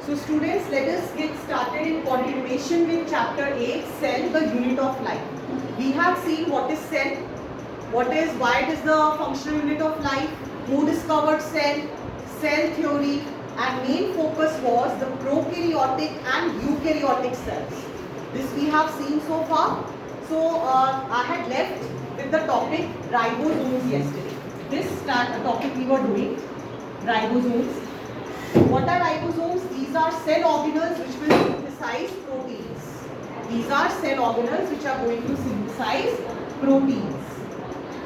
So students, let us get started in continuation with chapter 8, cell, the unit of life. We have seen what is cell, why it is the functional unit of life, who discovered cell, cell theory, and main focus was the prokaryotic and eukaryotic cells. This we have seen so far. So I had left with the topic ribosomes yesterday. This topic we were doing, ribosomes. What are ribosomes? These are cell organelles which will synthesize proteins. These are cell organelles which are going to synthesize proteins.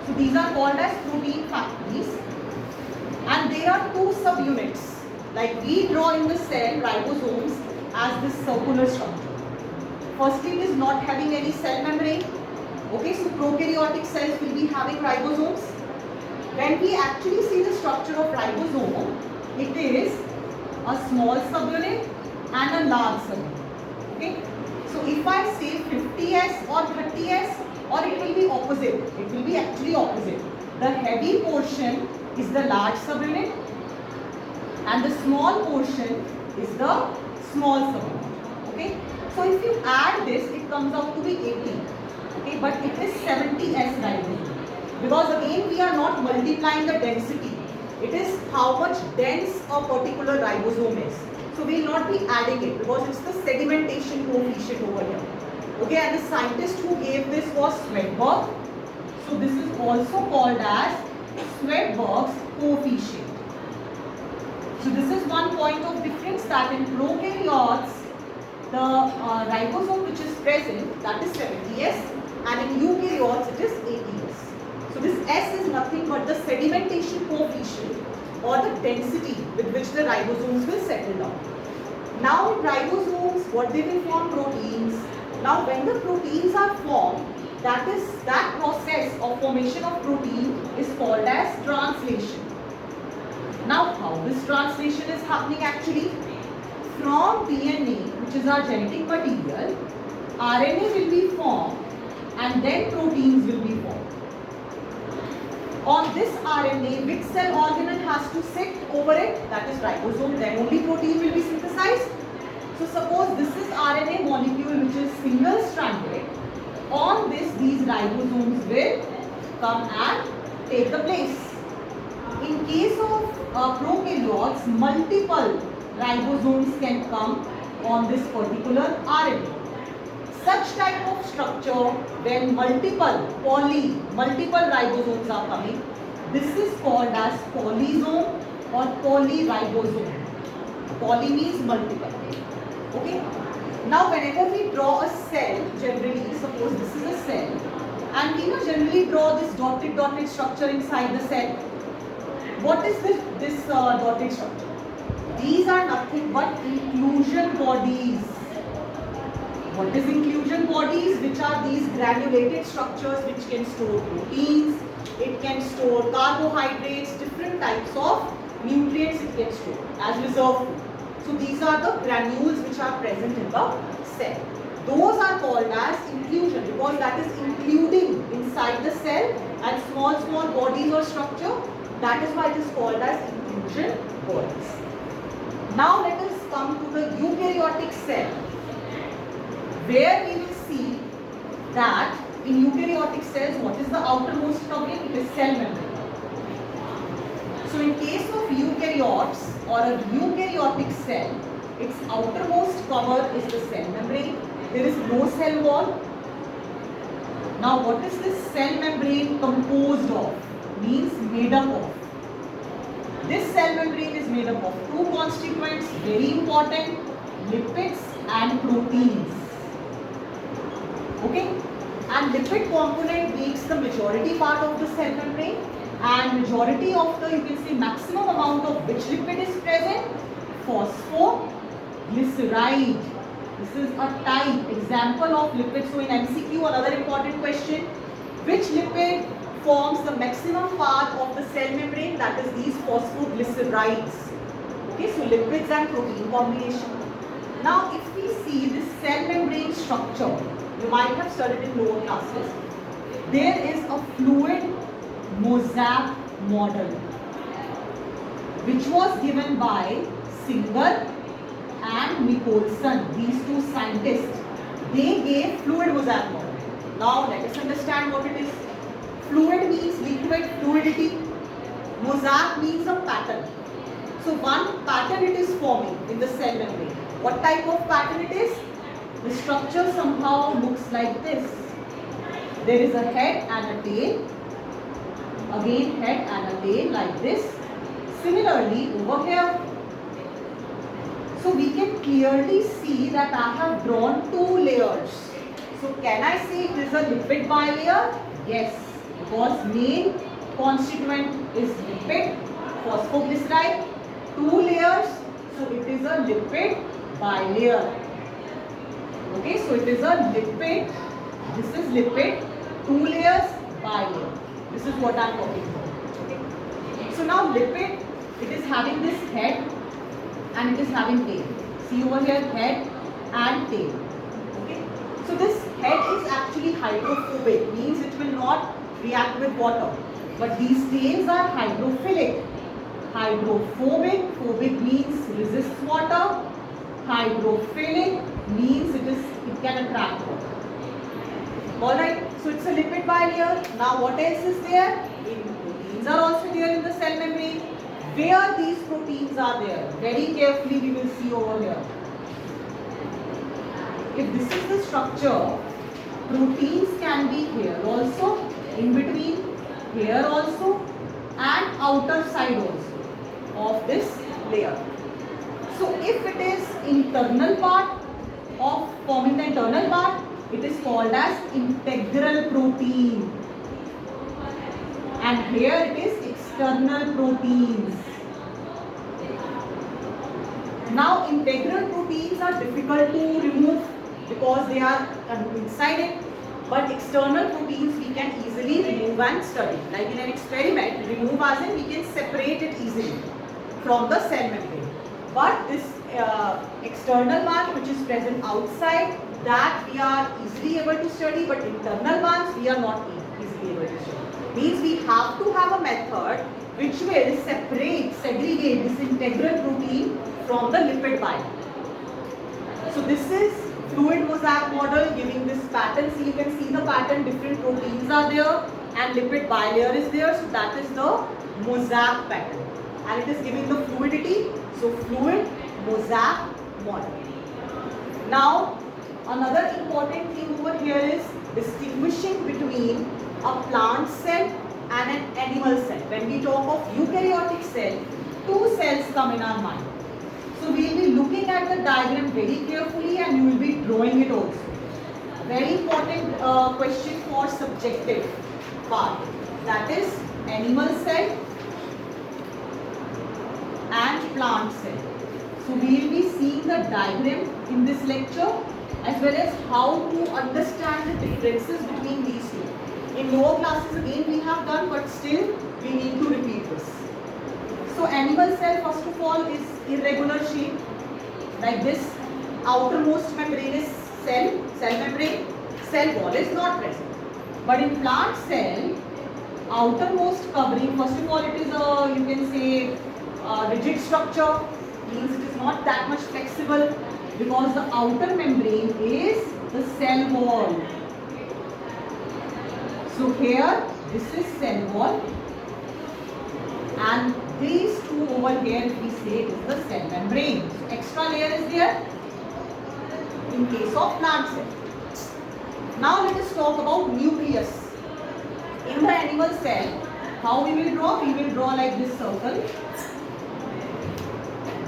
So these are called as protein factories. And there are two subunits. Like we draw in the cell ribosomes as this circular structure. Firstly, it is not having any cell membrane. Okay, so prokaryotic cells will be having ribosomes. When we actually see the structure of ribosome, it is a small subunit and a large subunit. Okay, so if I say 50S or 30S, or it will be opposite. It will be actually opposite. The heavy portion is the large subunit and the small portion is the small subunit. Okay, so if you add this, it comes out to be 80. Okay, but it is 70S ribosome. Because again we are not multiplying the density. It is how much dense a particular ribosome is. So we will not be adding it because it's the sedimentation coefficient over here. Okay, and the scientist who gave this was Swedberg. So this is also called as Swedberg's coefficient. So this is one point of difference, that in prokaryotes, the ribosome which is present, that is 70S, and in eukaryotes it is 80S. So this S is nothing but the sedimentation coefficient or the density with which the ribosomes will settle down. Now in ribosomes, what they will form? Proteins. Now when the proteins are formed, that process of formation of protein is called as translation. Now how this translation is happening actually? From DNA, which is our genetic material, RNA will be formed and then proteins will be formed. On this RNA, which cell organelle has to sit over it? That is ribosome. Then only protein will be synthesized. So suppose this is RNA molecule which is single stranded. On this, these ribosomes will come and take the place. In case of prokaryotes, multiple ribosomes can come on this particular RNA. Such type of structure, when multiple ribosomes are coming, this is called as polysome or polyribosome. Poly means multiple. Okay. Now whenever we draw a cell, generally, suppose this is a cell, and we generally draw this dotted structure inside the cell. What is this dotted structure? These are nothing but inclusion bodies. What is inclusion bodies? Which are these granulated structures which can store proteins, it can store carbohydrates, different types of nutrients it can store as reserve food. So these are the granules which are present in the cell. Those are called as inclusion because that is including inside the cell and small bodies or structure. That is why it is called as inclusion bodies. Now let us come to the eukaryotic cell, where we will see that in eukaryotic cells, what is the outermost covering? It is cell membrane. So in case of eukaryotes or a eukaryotic cell, its outermost cover is the cell membrane. There is no cell wall. Now what is this cell membrane composed of? Means made up of. This cell membrane is made up of two constituents, very important, lipids and proteins. Okay, and lipid component makes the majority part of the cell membrane, and majority of the, you can say, maximum amount of which lipid is present? Phosphoglyceride. This is a type, example of lipid. So in MCQ, another important question, which lipid forms the maximum part of the cell membrane? That is these phosphoglycerides. Okay, so lipids and protein combination. Now if we see this cell membrane structure, you might have studied in lower classes. There is a fluid mosaic model which was given by Singer and Nicholson, these two scientists, they gave fluid mosaic model. Now let us understand what it is. Fluid means liquid, fluidity. Mosaic means a pattern. So one pattern it is forming in the cell membrane. What type of pattern it is? The structure somehow looks like this. There is a head and a tail. Again head and a tail like this. Similarly over here. So we can clearly see that I have drawn two layers. So can I say it is a lipid bilayer? Yes, because main constituent is lipid, phosphoglyceride, two layers. So it is a lipid bilayer. Okay, so it is a lipid. This is lipid, two layers, bilayer. This is what I am talking about. Okay. So now lipid, it is having this head and it is having tail. See over here, head and tail. Okay. So this head is actually hydrophobic, means it will not react with water. But these tails are hydrophilic. Hydrophobic, phobic means resists water. Hydrophilic means it can attract water. Alright, so it's a lipid bilayer. Now what else is there? Proteins are also there in the cell membrane. Where these proteins are there? Very carefully we will see over here. If this is the structure, proteins can be here also, in between, here also, and outer side also of this layer. So if it is internal part of forming the internal part, it is called as integral protein. And here it is external proteins. Now integral proteins are difficult to remove because they are inside it. But external proteins we can easily remove and study. Like in an experiment, remove as in we can separate it easily from the cell membrane. But this external one which is present outside, that we are easily able to study, but internal ones we are not easily able to study. Means we have to have a method which will separate, segregate this integral protein from the lipid bilayer. So this is fluid mosaic model giving this pattern. See, you can see the pattern, different proteins are there and lipid bilayer is there. So that is the mosaic pattern. And it is giving the fluidity. So fluid mosaic model. Now another important thing over here is distinguishing between a plant cell and an animal cell. When we talk of eukaryotic cell, two cells come in our mind. So we will be looking at the diagram very carefully and you will be drawing it also. Very important question for subjective part. That is animal cell and plant cell. So we will be seeing the diagram in this lecture as well as how to understand the differences between these two. In lower classes again we have done, but still we need to repeat this. So animal cell first of all is irregular shape like this. Outermost membranous cell membrane, cell wall is not present. But in plant cell, outermost covering, first of all it is a, you can say, a rigid structure, means it is not that much flexible because the outer membrane is the cell wall. So here this is cell wall and these two over here if we say it is the cell membrane. So extra layer is there in case of plant cell. Now let us talk about nucleus. In the animal cell, how we will draw? We will draw like this circle.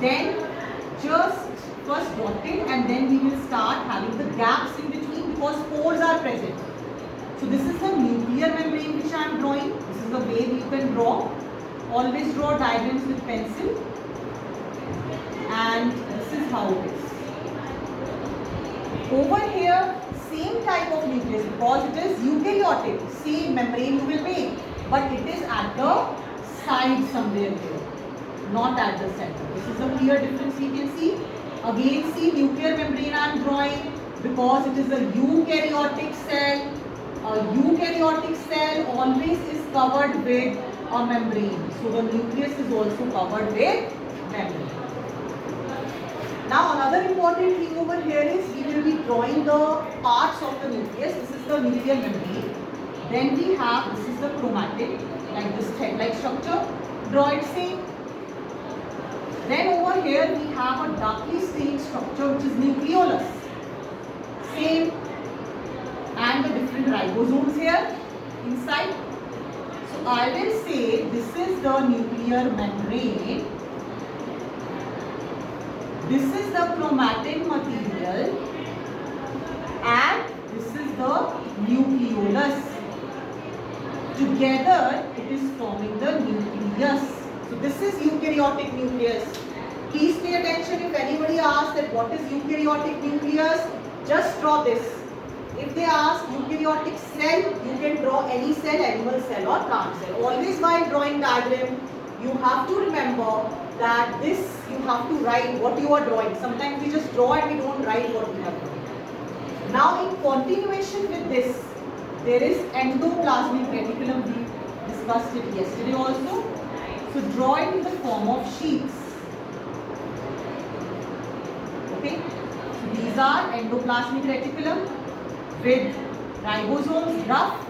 Then just first dotted and then we will start having the gaps in between because pores are present. So this is the nuclear membrane which I am drawing. This is the way you can draw. Always draw diagrams with pencil. And this is how it is. Over here, same type of nucleus because it is eukaryotic. Same membrane you will make. But it is at the side somewhere here, not at the center. This is a clear difference we can see. Again, see nuclear membrane I am drawing because it is a eukaryotic cell. A eukaryotic cell always is covered with a membrane. So the nucleus is also covered with membrane. Now another important thing over here is we will be drawing the parts of the nucleus. This is the nuclear membrane. Then we have, this is the chromatin, like this thread-like structure. Draw it same. Then over here we have a darkly stained structure which is nucleolus. Same. And the different ribosomes here inside. So I will say this is the nuclear membrane. This is the chromatin material and this is the nucleolus. Together it is forming the nucleus. So this is eukaryotic nucleus. Please pay attention if anybody asks that what is eukaryotic nucleus, just draw this. If they ask eukaryotic cell, you can draw any cell, animal cell or plant cell. Always while drawing diagram, you have to remember that this you have to write what you are drawing. Sometimes we just draw and we don't write what we have drawn. Now in continuation with this, there is endoplasmic reticulum. We discussed it yesterday also. So draw it in the form of sheets. Okay. So these are endoplasmic reticulum with ribosomes rough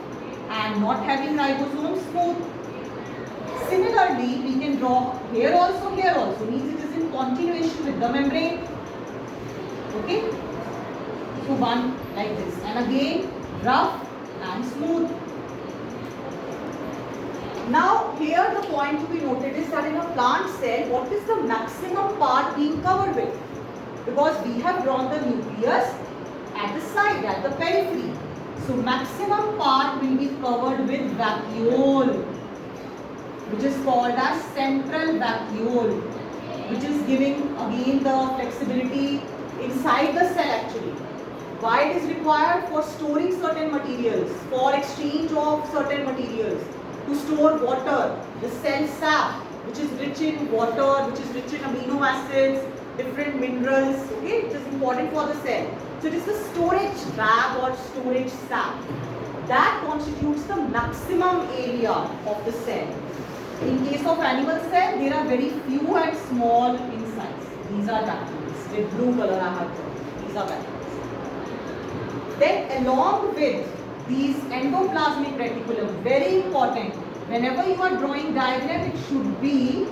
and not having ribosomes smooth. Similarly, we can draw here also, means it is in continuation with the membrane. Okay. So one like this, and again rough and smooth. Now here the point to be noted is that in a plant cell, what is the maximum part being covered with? Because we have drawn the nucleus at the side, at the periphery. So maximum part will be covered with vacuole, which is called as central vacuole, which is giving again the flexibility inside the cell actually. Why it is required? For storing certain materials, for exchange of certain materials, to store water, the cell sap, which is rich in water, which is rich in amino acids, different minerals, okay, which is important for the cell. So it is the storage bag or storage sac that constitutes the maximum area of the cell. In case of animal cell, there are very few and small insides. These are vacuoles. With blue color I have drawn. These are vacuoles. Then along with these endoplasmic reticulum, very important. Whenever you are drawing diagram, it should be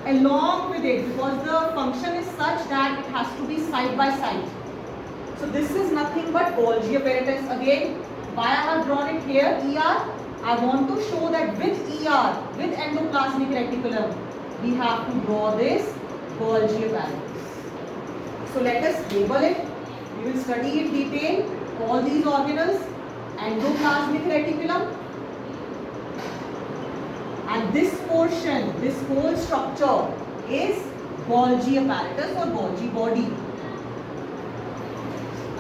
along with it because the function is such that it has to be side by side. So this is nothing but Golgi apparatus. Again, why I have drawn it here, ER? I want to show that with ER, with endoplasmic reticulum, we have to draw this Golgi apparatus. So let us label it. We will study in detail all these organelles, endoplasmic reticulum, and this portion, this whole structure is Golgi apparatus or Golgi body.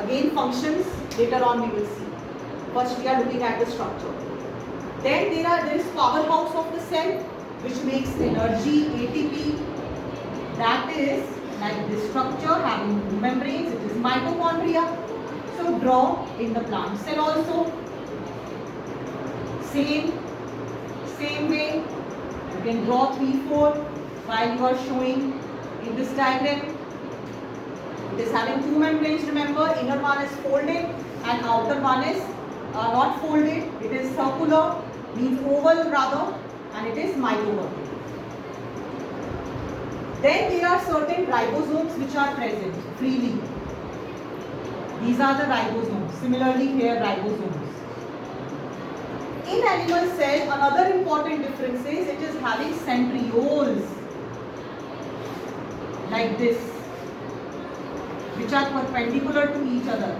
Again, functions later on we will see. First we are looking at the structure. Then there is powerhouse of the cell which makes energy, ATP. That is like this structure having two membranes. It is mitochondria. So draw in the plant cell also. Same way. You can draw 3, 4 while you are showing in this diagram. It is having two membranes, remember, inner one is folded and outer one is not folded. It is circular, means oval rather, and it is mitochondria. Then there are certain ribosomes which are present freely. These are the ribosomes. Similarly here ribosomes. In animal cell, another important difference is it is having centrioles like this, which are perpendicular to each other.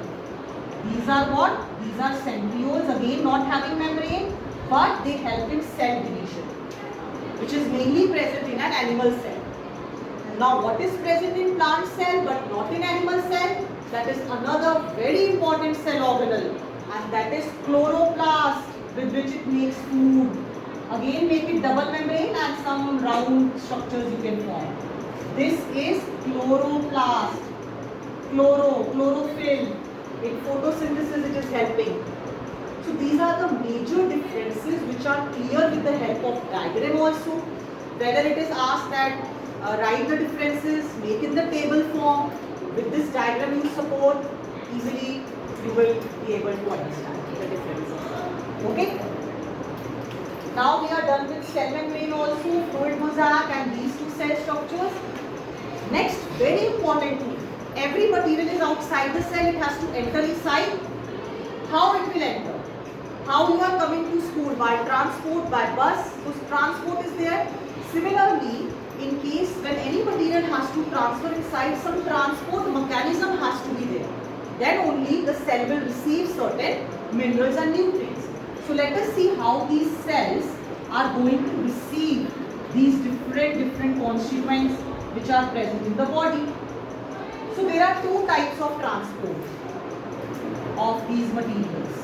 These are what? These are centrioles, again not having membrane, but they help in cell division, which is mainly present in an animal cell. Now what is present in plant cell but not in animal cell? That is another very important cell organelle, and that is chloroplast, with which it makes food. Again make it double membrane and some round structures you can form. This is chloroplast. Chlorophyll. In photosynthesis it is helping. So these are the major differences which are clear with the help of diagram also. Whether it is asked that write the differences, make in the table form, support, easily you will be able to understand the differences. Okay? Now we are done with cell membrane also, fluid mosaic and these two cell structures. Next, very importantly, every material is outside the cell, it has to enter inside. How it will enter? How you are coming to school? By transport, by bus, so transport is there. Similarly, in case when any material has to transfer inside, some transport mechanism has to be there. Then only the cell will receive certain minerals and nutrients. So let us see how these cells are going to receive these different constituents which are present in the body. So there are two types of transport of these materials.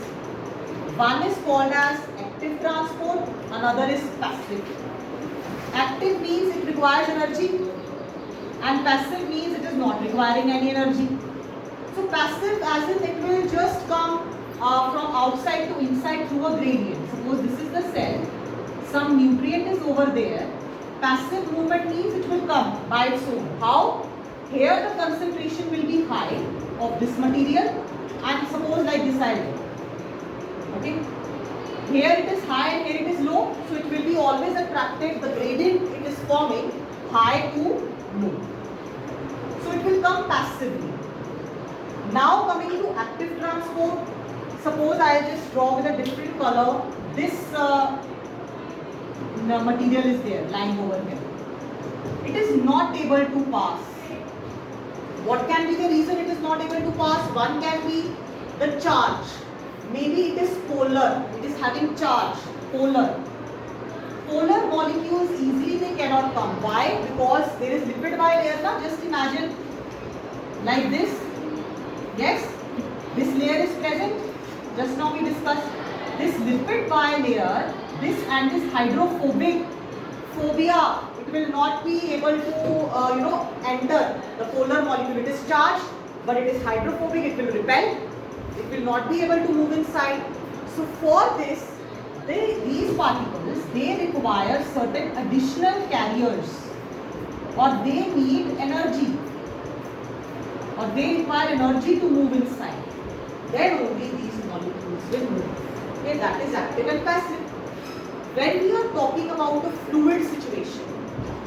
One is called as active transport, another is passive. Active means it requires energy and passive means it is not requiring any energy. So passive as in it will just come from outside to inside through a gradient. Suppose this is the cell, some nutrient is over there. Passive movement means it will come by its own. How? Here the concentration will be high of this material and suppose like this I will. Okay? Here it is high and here it is low, so it will be always attracted, the gradient it is forming high to low. So it will come passively. Now coming to active transport, suppose I just draw with a different color, this material is there lying over here. It is not able to pass. What can be the reason it is not able to pass? One can be the charge. Maybe it is polar, it is having charge, polar. Polar molecules easily they cannot come. Why? Because there is lipid bilayer. Now just imagine like this. Yes, this layer is present. Just now we discussed this lipid bilayer, this and this hydrophobic phobia. It will not be able to enter the polar molecule. It is charged, but it is hydrophobic. It will repel. It will not be able to move inside. So for this, these particles, they require certain additional carriers, or they need energy, or they require energy to move inside. Then only these molecules will move. Okay, that is active and passive. When we are talking about a fluid situation,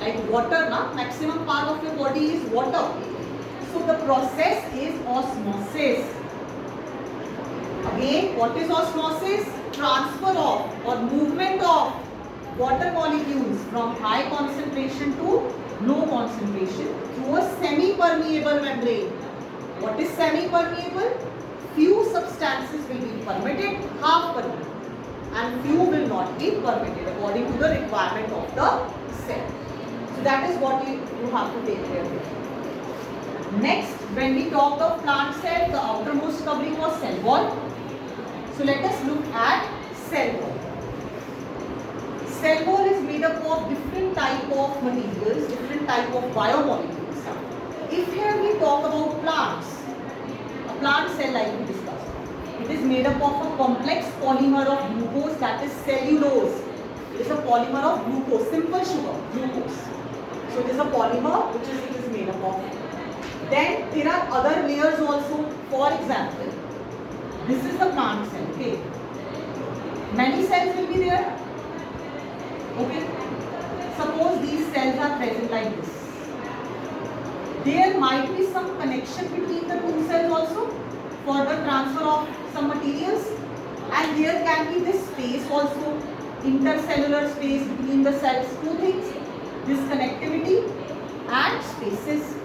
like water, maximum part of your body is water. So the process is osmosis. Again, what is osmosis? Transfer of or movement of water molecules from high concentration to low concentration through a semi-permeable membrane. What is semi-permeable? Few substances will be permitted, half permitted, and few will not be permitted according to the requirement of the cell. So that is what you have to take care of. Next, when we talked of plant cell, the outermost covering was cell wall. So let us look at cell wall. Cell wall is made up of different type of materials, different type of biomolecules. If here we talk about plants, a plant cell like we discussed, it is made up of a complex polymer of glucose, that is cellulose. It is a polymer of glucose, simple sugar, glucose. So it is a polymer which it is made up of. Then there are other layers also. For example, this is the plant cell. Okay, many cells will be there. Okay, suppose these cells are present like this. There might be some connection between the two cells also for the transfer of some materials, and there can be this space also, intercellular space between the cells. Two things, this connectivity and spaces.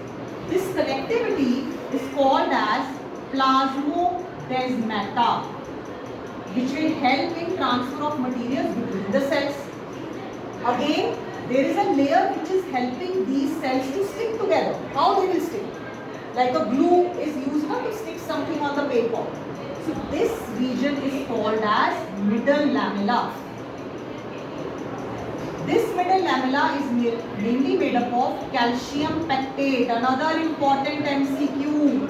This connectivity is called as plasmodesmata, which will help in transfer of materials between the cells. Again, there is a layer which is helping these cells to stick together. How they will stick? Like a glue is used to stick something on the paper. So this region is called as middle lamella. This middle lamella is mainly made up of calcium pectate. Another important MCQ.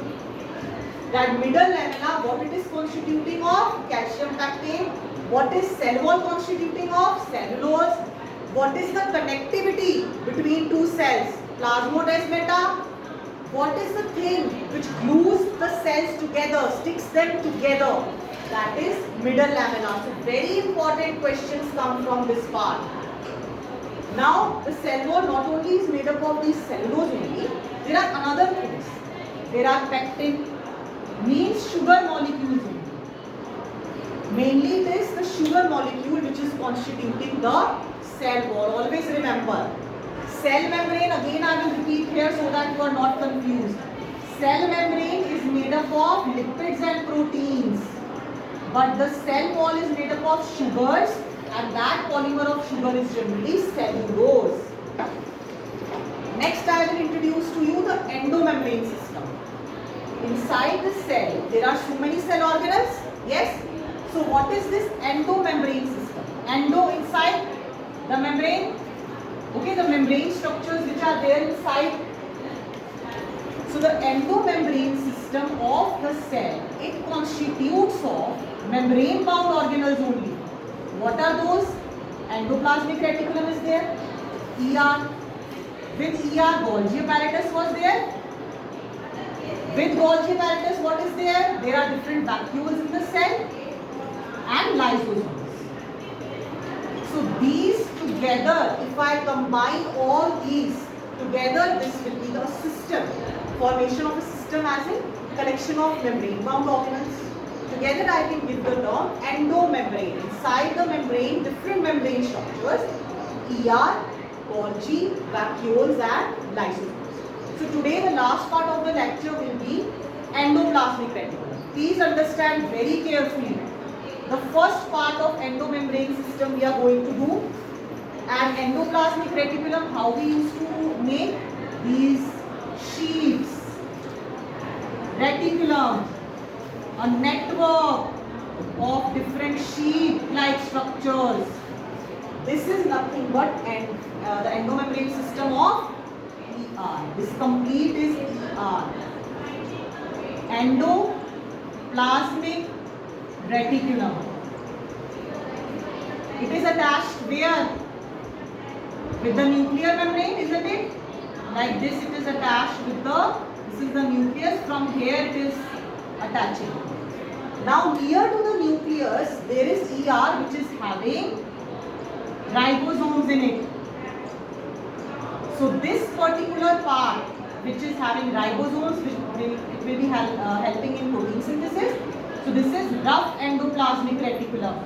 That middle lamella, what it is constituting of? Calcium pectate. What is cell wall constituting of? Cellulose. What is the connectivity between two cells? Plasmodesmata. What is the thing which glues the together, sticks them together. That is middle lamella. So very important questions come from this part. Now the cell wall not only is made up of these cellulose only, there are another things. There are pectin, means sugar molecules only. Mainly it is the sugar molecule which is constituting the cell wall. Always remember, cell membrane, again I will repeat here so that you are not confused. Cell membrane is made up of lipids and proteins, but the cell wall is made up of sugars, and that polymer of sugar is generally cellulose. Next I will introduce to you the endomembrane system. Inside the cell there are so many cell organelles. Yes. So what is this endomembrane system? Endo, inside the membrane. Okay, the membrane structures which are there inside. So the endomembrane system of the cell, it constitutes of membrane bound organelles only. What are those? Endoplasmic reticulum is there. ER. With ER, Golgi apparatus was there. With Golgi apparatus, what is there? There are different vacuoles in the cell and lysosomes. So these together, if I combine all these together, this will be the system. Formation of a system as a collection of membrane bound organelles. Together I can give the term endomembrane. Inside the membrane, different membrane structures, ER, Golgi, vacuoles and lysosomes. So today the last part of the lecture will be endoplasmic reticulum. Please understand very carefully. The first part of endomembrane system we are going to do, and endoplasmic reticulum, how we used to make these sheets. Reticulum, a network of different sheet-like structures. This is nothing but the endomembrane system of ER. This complete is ER. Endoplasmic reticulum. It is attached where? With the nuclear membrane, isn't it? Like this it is attached with this is the nucleus, from here it is attaching. Now near to the nucleus there is ER which is having ribosomes in it. So this particular part which is having ribosomes, it will be helping in protein synthesis. So this is rough endoplasmic reticulum.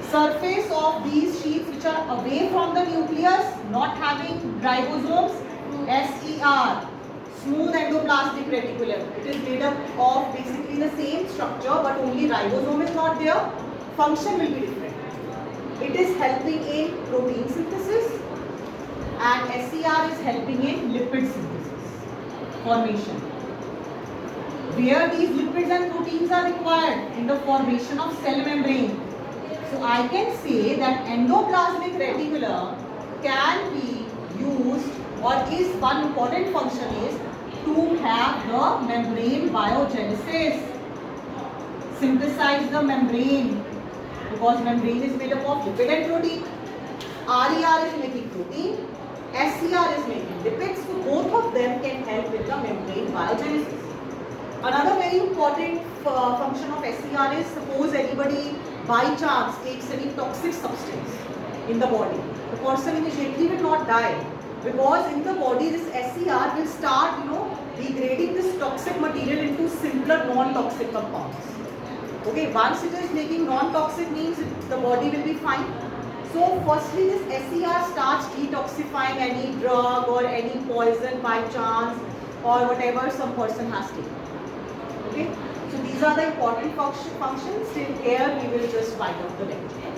Surface of these sheets which are away from the nucleus, not having ribosomes, SER, smooth endoplasmic reticulum. It is made up of basically the same structure, but only ribosome is not there. Function will be different. It is helping in protein synthesis, and SER is helping in lipid synthesis, formation. Where these lipids and proteins are required? In the formation of cell membrane. So I can say that endoplasmic reticulum can be used, or is one important function is to have the membrane biogenesis, synthesize the membrane, because membrane is made up of lipid and protein. RER is making protein, SER is making lipids, so both of them can help with the membrane biogenesis. Another very important function of SER is, suppose anybody by chance takes any toxic substance in the body, the person immediately will not die, because in the body this SER will start degrading this toxic material into simpler non-toxic compounds. Okay, once it is making non-toxic means the body will be fine. So firstly this SER starts detoxifying any drug or any poison by chance or whatever some person has taken. Okay, so these are the important functions. Till here we will just wind up the lecture.